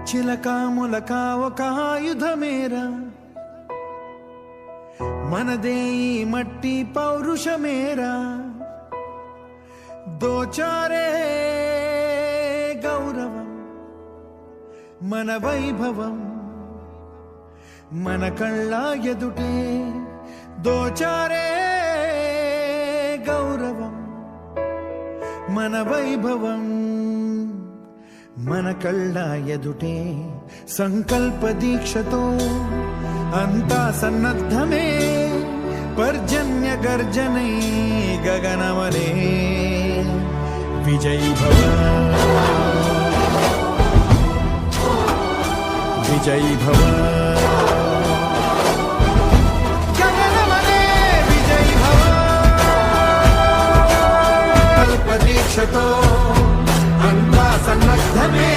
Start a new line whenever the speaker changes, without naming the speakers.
చిలకా ములకా ఒక ఆయుధమేరా, మనదే ఈ మట్టి పౌరుషమేరా. దోచారే గౌరవం మన వైభవం, మన కళ్ళ ఎదుటే దోచారే గౌరవం మన వైభవం, మన కళ్ళ ఎదుటే. సంకల్ప దీక్షతో అంతా సన్నద్ధమే, పర్జన్య గర్జనై గగనమనే. విజయ్ భవ విజయ్ భవ గగనమనే, విజయ్ భవ. కల్ప దీక్షతో అంతా సన్నద్ధమే,